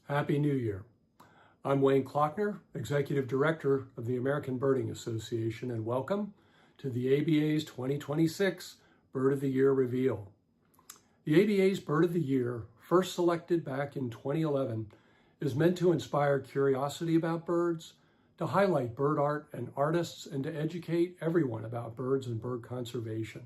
Happy New Year. I'm Wayne Klockner, Executive Director of the American Birding Association, and welcome to the ABA's 2026 Bird of the Year Reveal. The ABA's Bird of the Year, first selected back in 2011, is meant to inspire curiosity about birds, to highlight bird art and artists, and to educate everyone about birds and bird conservation.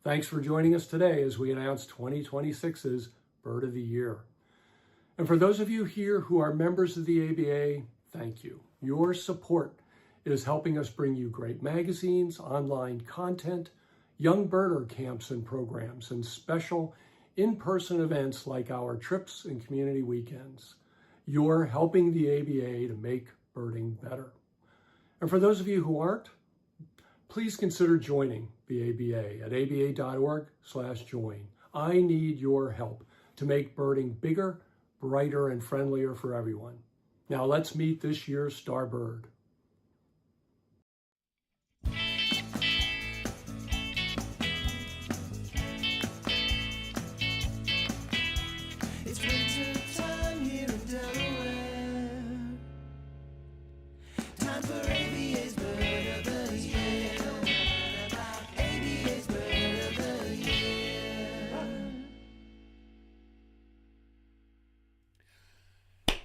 Thanks for joining us today as we announce 2026's Bird of the Year. And for those of you here who are members of the ABA, thank you. Your support is helping us bring you great magazines, online content, young birder camps and programs, and special in-person events like our trips and community weekends. You're helping the ABA to make birding better. And for those of you who aren't, please consider joining the ABA at aba.org/join. I need your help to make birding bigger, brighter, and friendlier for everyone. Now let's meet this year's star bird. It's winter time here in Delaware. Time for ABA's Bird of the Year. ABA's Bird of the Year.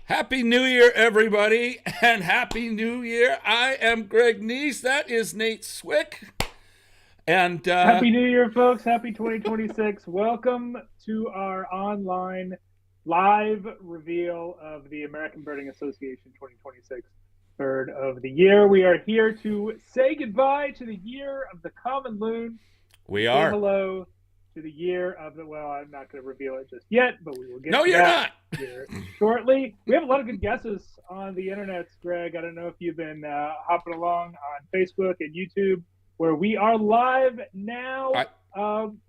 Happy New Year, everybody, and Happy New Year. I am Greg Neese. That is Nate Swick. And Happy New Year, folks. Happy 2026. Welcome to our online live reveal of the American Birding Association 2026 Bird of the Year. We are here to say goodbye to the year of the common loon. we Say are. hello to the year of the, well, I'm not going to reveal it just yet, but we will get No, to you're that not. here shortly. We have a lot of good guesses on the internet, Greg. I don't know if you've been hopping along on Facebook and YouTube, where we are live now.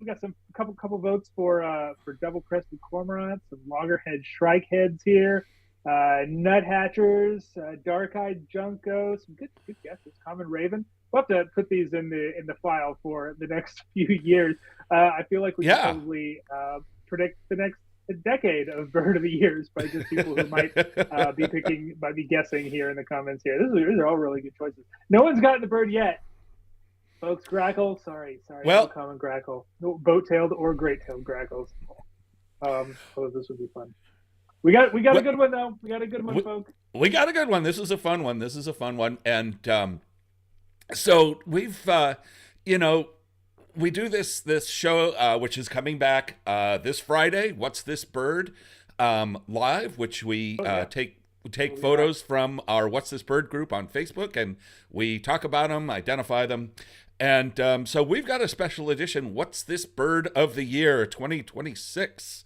We got some couple votes for double-crested cormorants, some loggerhead shrikeheads here, nuthatchers, dark-eyed junco, some good guesses. Common raven. We'll have to put these in the file for the next few years. I feel like we can probably predict the next decade of Bird of the Years by just people who might be guessing here in the comments here. These are all really good choices. No one's gotten the bird yet. Folks, grackle, sorry, Well, no common grackle, no boat-tailed or great-tailed grackles. So this would be fun. We got a good one though. We got a good one, folks. We got a good one. This is a fun one. And so we've, we do this show, which is coming back this Friday. What's This Bird? Live, which we take photos from our What's This Bird group on Facebook, and we talk about them, identify them. And so we've got a special edition, What's This Bird of the Year 2026.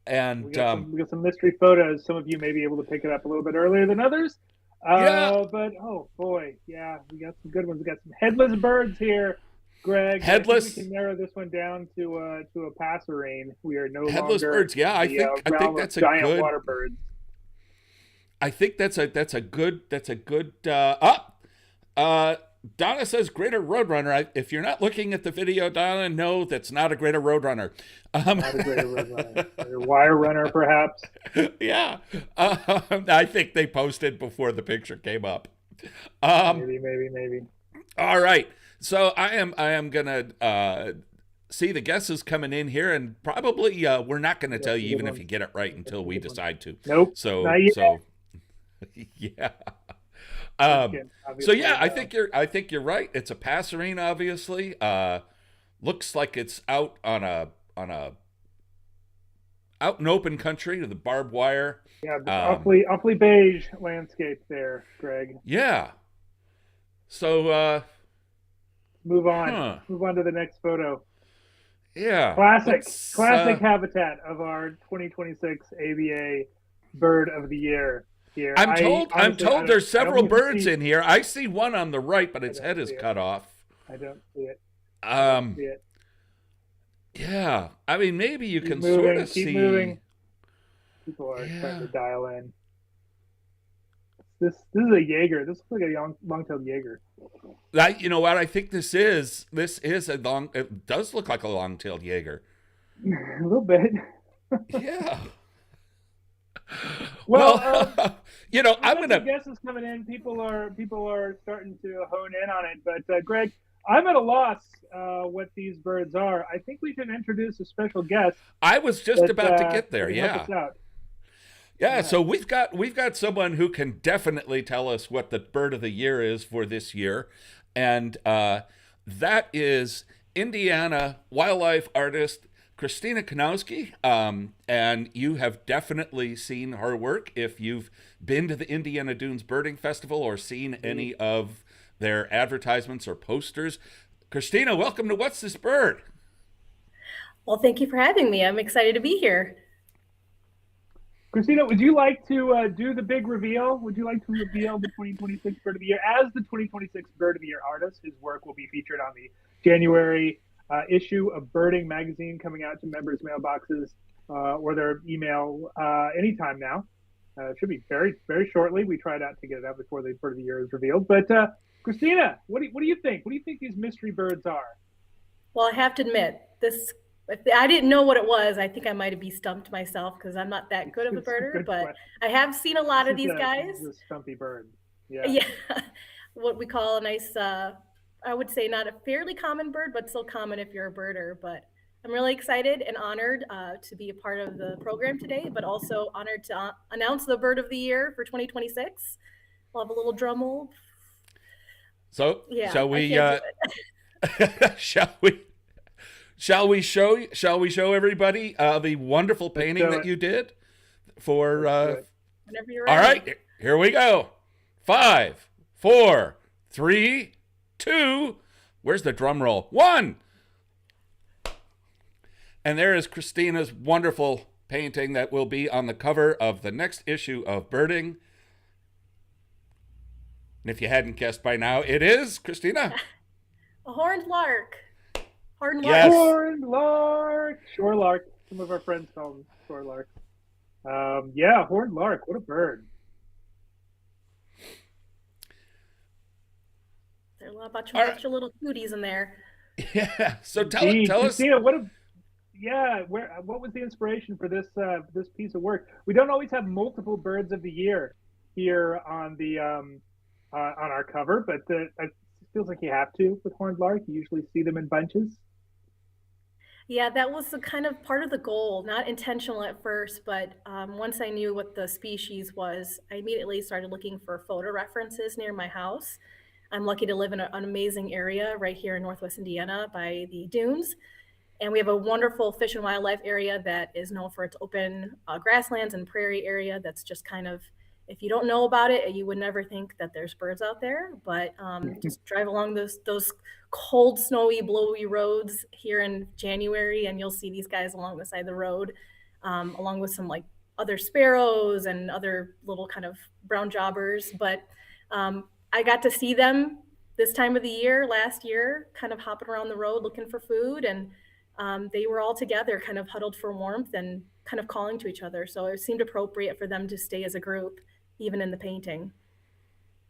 And we got some mystery photos. Some of you may be able to pick it up a little bit earlier than others. But oh boy, yeah, we got some good ones. We got some headless birds here, Greg. Headless. I think we can narrow this one down to a passerine. We are no headless longer birds. Yeah, I think that's a giant good water birds. I think that's a good. Donna says greater roadrunner. If you're not looking at the video, Donna, no, that's not a greater roadrunner. Not a greater roadrunner. A wire runner, perhaps. Yeah, I think they posted before the picture came up. Maybe. All right, so I am gonna see the guesses coming in here, and probably we're not gonna tell you even if you get it right until we decide to. Nope. So yeah. Obviously, I think you're right. It's a passerine, obviously. Looks like it's out out in open country to the barbed wire. Yeah, awfully beige landscape there, Greg. Yeah. So move on. Move on to the next photo. Yeah. Classic habitat of our 2026 ABA Bird of the Year. Here. I'm told there's several birds in here. I see one on the right, but its head is cut off. I don't see it. Yeah. I mean, maybe you can moving, sort of see. Keep moving. People are trying to dial in. This is a Jaeger. This looks like a long-tailed Jaeger. You know what? I think this is a long. It does look like a long-tailed Jaeger. A little bit. Yeah. Well, we I'm got gonna. some guesses coming in. People are starting to hone in on it. But Greg, I'm at a loss what these birds are. I think we should introduce a special guest I was just that about to get that there. can help Yeah. us out. Yeah, Yeah. so we've got someone who can definitely tell us what the bird of the year is for this year, and that is Indiana wildlife artist Christina Kanowski. And you have definitely seen her work if you've been to the Indiana Dunes Birding Festival or seen any of their advertisements or posters. Christina, welcome to What's This Bird? Well, thank you for having me. I'm excited to be here. Christina, would you like to do the big reveal? Would you like to reveal the 2026 Bird of the Year? As the 2026 Bird of the Year artist, his work will be featured on the January issue of Birding magazine coming out to members' mailboxes or their email anytime now. It should be very, very shortly. We tried out to get it out before the Bird of the Year is revealed. But Christina, what do you think? What do you think these mystery birds are? Well, I have to admit, I didn't know what it was. I think I might be stumped myself because I'm not that good of a It's a birder, good but question. I have seen a lot of This these is guys. a stumpy bird. Yeah. Yeah, what we call a nice, I would say not a fairly common bird, but still common if you're a birder. But I'm really excited and honored to be a part of the program today, but also honored to announce the Bird of the Year for 2026. We'll have a little drum roll. So Yeah, shall I we? can't do it. Shall we? Shall we show everybody the wonderful painting show that it. you did for? Let's do it. Whenever you're All ready. right, here we go. 5, 4, 3, 2. Where's the drum roll? 1. And there is Christina's wonderful painting that will be on the cover of the next issue of Birding. And if you hadn't guessed by now, it is Christina. A horned lark. Horned Yes. lark. Horned lark, shore lark. Some of our friends call them shore larks. Yeah, horned lark. What a bird! There's a bunch All right. of little cuties in there. Yeah. So Indeed. tell us. Christina, what was the inspiration for this piece of work? We don't always have multiple birds of the year here on the on our cover, but it feels like you have to with horned lark. You usually see them in bunches. Yeah, that was the kind of part of the goal, not intentional at first, but once I knew what the species was, I immediately started looking for photo references near my house. I'm lucky to live in an amazing area right here in Northwest Indiana by the dunes. And we have a wonderful fish and wildlife area that is known for its open grasslands and prairie area. That's just kind of, if you don't know about it, you would never think that there's birds out there. But just drive along those cold, snowy, blowy roads here in January, and you'll see these guys along the side of the road, along with some like other sparrows and other little kind of brown jobbers. But I got to see them this time of the year last year, kind of hopping around the road looking for food, and they were all together, kind of huddled for warmth and kind of calling to each other. So it seemed appropriate for them to stay as a group, even in the painting.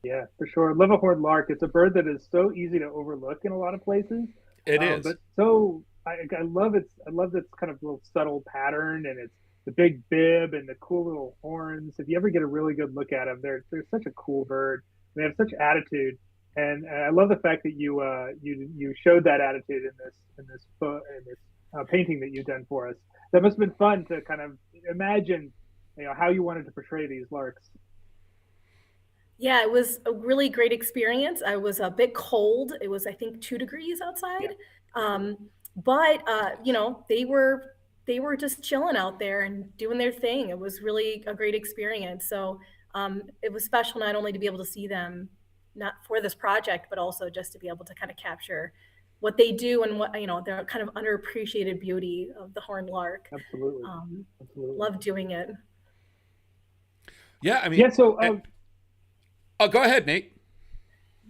Yeah, for sure. Love a horned lark. It's a bird that is so easy to overlook in a lot of places. It is. But so I love its kind of little subtle pattern, and it's the big bib and the cool little horns. If you ever get a really good look at them, they're such a cool bird. They have such attitude, and I love the fact that you showed that attitude in this painting that you've done for us. That must have been fun to kind of imagine, how you wanted to portray these larks. Yeah, it was a really great experience. I was a bit cold. It was, I think, 2 degrees outside. But they were just chilling out there and doing their thing. It was really a great experience. So it was special not only to be able to see them, not for this project, but also just to be able to kind of capture what they do and what their kind of underappreciated beauty of the horned lark. Absolutely. Absolutely. Love doing it. Yeah, I mean. Yeah. So. Go ahead, Nate.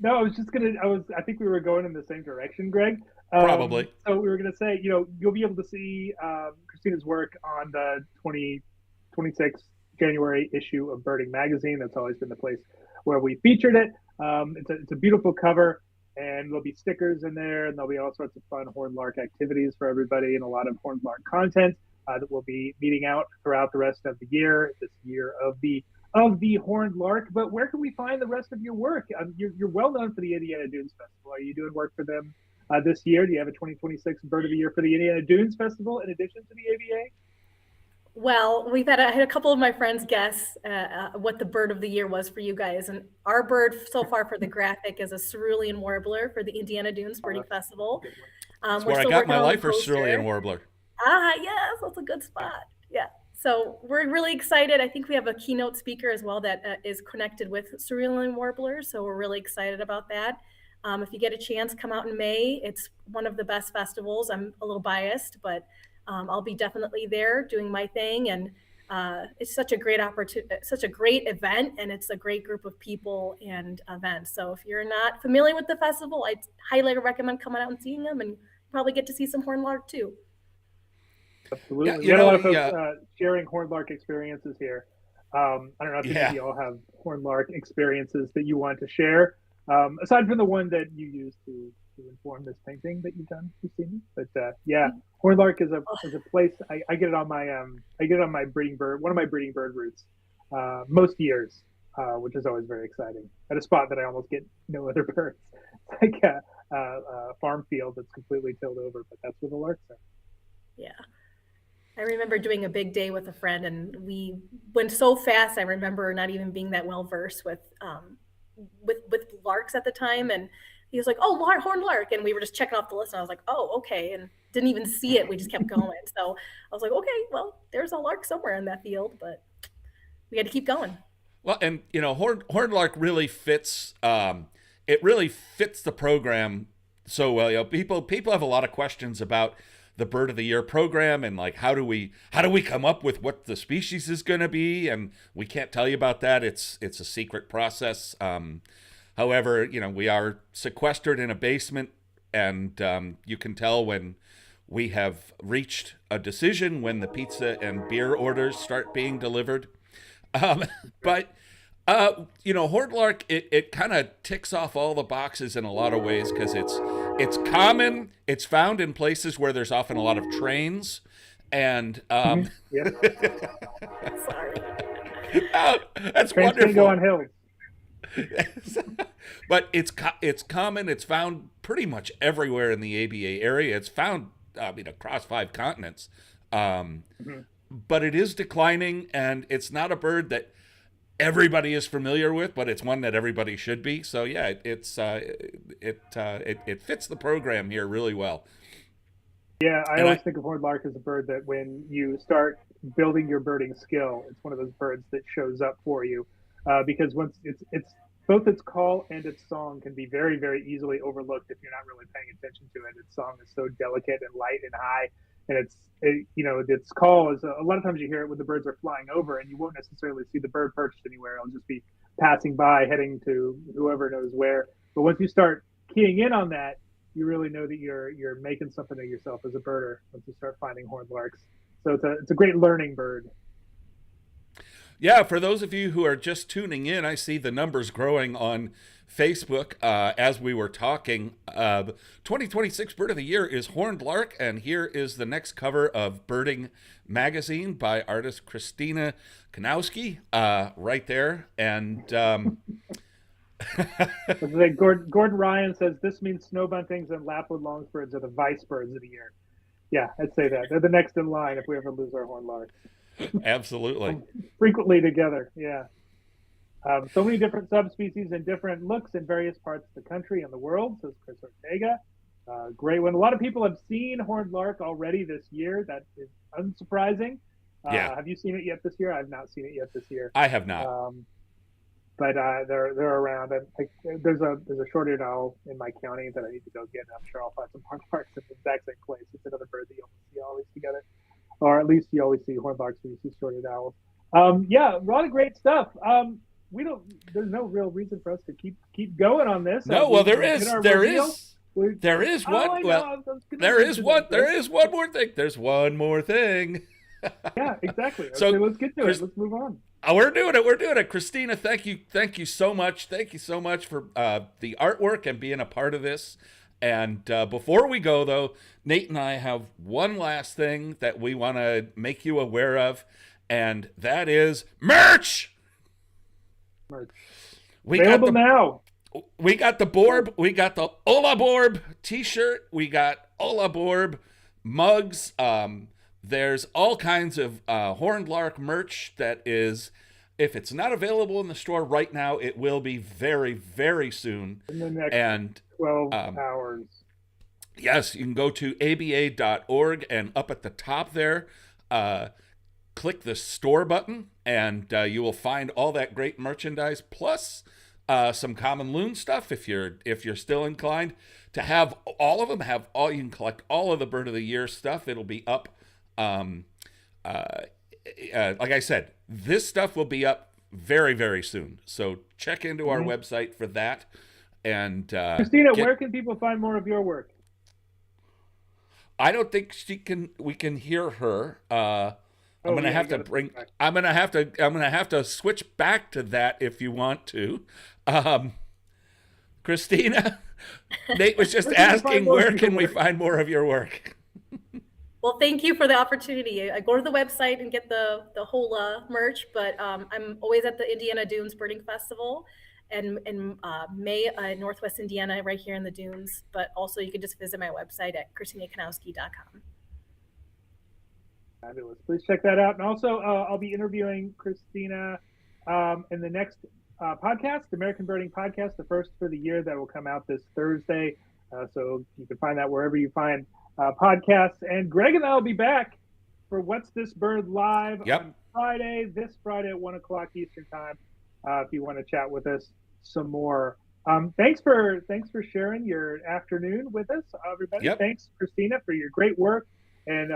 No, I think we were going in the same direction, Greg. Probably. So we were going to say, you'll be able to see Christina's work on the 2026 January issue of Birding Magazine. That's always been the place where we featured it. It's a beautiful cover, and there'll be stickers in there, and there'll be all sorts of fun horned lark activities for everybody, and a lot of horned lark content. that we'll be meeting out throughout the rest of the year, this year of the Horned Lark. But where can we find the rest of your work? You're well known for the Indiana Dunes Festival. Are you doing work for them this year? Do you have a 2026 Bird of the Year for the Indiana Dunes Festival in addition to the ABA? Well, I had a couple of my friends guess what the bird of the year was for you guys, and our bird so far for the graphic is a cerulean warbler for the Indiana Dunes Birding Festival. That's where I got my life for cerulean warbler. Ah, yes, that's a good spot. Yeah, so we're really excited. I think we have a keynote speaker as well that is connected with cerulean warblers, so we're really excited about that. If you get a chance, come out in May. It's one of the best festivals. I'm a little biased, but I'll be definitely there doing my thing, and it's such a great opportunity, such a great event, and it's a great group of people and events. So if you're not familiar with the festival, I highly recommend coming out and seeing them, and probably get to see some horned lark too. Absolutely, we had a lot of folks sharing horned lark experiences here. I don't know if you all have horned lark experiences that you want to share, aside from the one that you used to inform this painting that you've done, Christina. But horned lark is a place I get it on my breeding bird, one of my breeding bird routes, most years, which is always very exciting. At a spot that I almost get no other birds, it's like a farm field that's completely tilled over, but that's where the larks are. Yeah. I remember doing a big day with a friend, and we went so fast. I remember not even being that well versed with larks at the time, and he was like, "Oh, horned lark," and we were just checking off the list. And I was like, "Oh, okay," and didn't even see it. We just kept going. So I was like, "Okay, well, there's a lark somewhere in that field, but we had to keep going." Well, and horned lark really fits. It really fits the program so well. People have a lot of questions about the Bird of the Year program, and like how do we come up with what the species is going to be, and we can't tell you about that. It's a secret process. However, we are sequestered in a basement, and you can tell when we have reached a decision when the pizza and beer orders start being delivered. But horned lark, it kind of ticks off all the boxes in a lot of ways because it's common. It's found in places where there's often a lot of trains, and Sorry. that's trains wonderful. Can go on hills. But it's common. It's found pretty much everywhere in the ABA area. It's found across 5 continents. But it is declining, and it's not a bird that everybody is familiar with, but it's one that everybody should be. So yeah, it fits the program here really well. Yeah, I always think of horned lark as a bird that when you start building your birding skill, it's one of those birds that shows up for you, because once it's both its call and its song can be very, very easily overlooked if you're not really paying attention to it. Its song is so delicate and light and high, and its call is a lot of times you hear it when the birds are flying over, and you won't necessarily see the bird perched anywhere. It'll just be passing by, heading to whoever knows where. But once you start keying in on that, you really know that you're making something of yourself as a birder once you start finding horned larks. So it's a great learning bird. Yeah, for those of you who are just tuning in, I see the numbers growing on Facebook as we were talking. 2026 Bird of the Year is horned lark, and here is the next cover of Birding Magazine by artist Christina Kanowski, right there. And Gordon Ryan says this means snow buntings and Lapwood longsbirds are the vice birds of the year. Yeah, I'd say that they're the next in line if we ever lose our horned larks. Absolutely. Frequently together, yeah. So many different subspecies and different looks in various parts of the country and the world, says Chris Ortega. Great one. A lot of people have seen horned lark already this year. That is unsurprising. Yeah. Have you seen it yet this year? I've not seen it yet this year. I have not. But they're around. And there's a short-eared owl in my county that I need to go get, and I'm sure I'll find some horned larks in the exact same place. It's another bird that you'll see always together. Or at least you always see horned larks when you see short-eared owls. Yeah, a lot of great stuff. There's no real reason for us to keep going on this. No, well, there is one more thing. There's one more thing. Yeah, exactly. Okay, So, let's get to it. Let's move on. We're doing it. Christina, thank you so much. Thank you so much for the artwork and being a part of this. And before we go, though, Nate and I have one last thing that we want to make you aware of, and that is merch. We Available now. We got the Borb. We got the Ola Borb t-shirt. We got Ola Borb mugs. There's all kinds of Horned Lark merch that is, if it's not available in the store right now, it will be very, very soon. In the next 12 hours. Yes, you can go to aba.org, and up at the top there, click the store button, and you will find all that great merchandise, plus some Common Loon stuff if you're still inclined to have all of them. You can collect all of the Bird of the Year stuff. It'll be up. Like I said, this stuff will be up very, very soon. So check into our website for that. And Christina, where can people find more of your work? I don't think we can hear her. I'm gonna have to switch back to that if you want to. Christina, Nate was just asking, where can we find more of your work? Well, thank you for the opportunity. I go to the website and get the whole merch, but I'm always at the Indiana Dunes Birding Festival and in May in Northwest Indiana, right here in the Dunes. But also you can just visit my website at christinakanowski.com. Fabulous. Please check that out. And also, I'll be interviewing Christina in the next podcast, the American Birding Podcast, the first for the year, that will come out this Thursday. So you can find that wherever you find podcasts. And Greg and I will be back for What's This Bird Live on this Friday at 1 o'clock Eastern Time. If you want to chat with us some more. Thanks for sharing your afternoon with us, everybody. Yep. Thanks, Christina, for your great work. And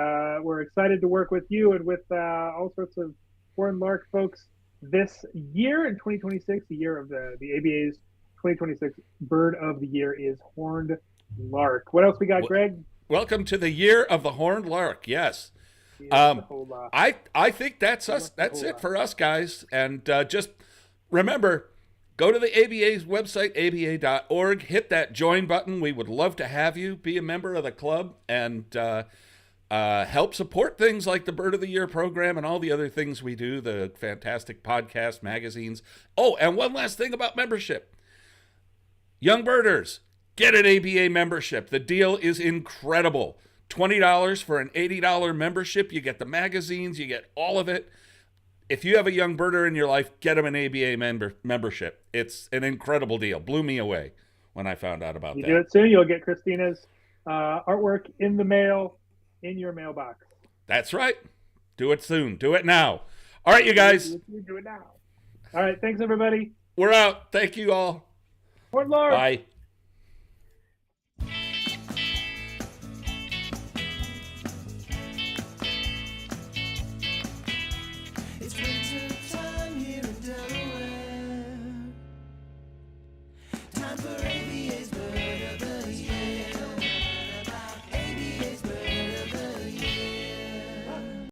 we're excited to work with you and with all sorts of Horned Lark folks this year in 2026. The year of the ABA's 2026 Bird of the Year is Horned Lark. What else we got, Greg? Welcome to the year of the Horned Lark. Yes. I think that's us. That's it for us, guys. And just remember, go to the ABA's website, aba.org. Hit that join button. We would love to have you be a member of the club and help support things like the Bird of the Year program and all the other things we do, the fantastic podcasts, magazines. Oh, and one last thing about membership. Young birders, get an ABA membership. The deal is incredible. $20 for an $80 membership. You get the magazines. You get all of it. If you have a young birder in your life, get them an ABA membership. It's an incredible deal. Blew me away when I found out about that. You do it soon, you'll get Christina's artwork in the mail, in your mailbox. That's right. Do it soon. Do it now. All right, you guys. Do it now. All right. Thanks, everybody. We're out. Thank you all. Horned Lark. Bye. It's winter time here in Delaware. Time for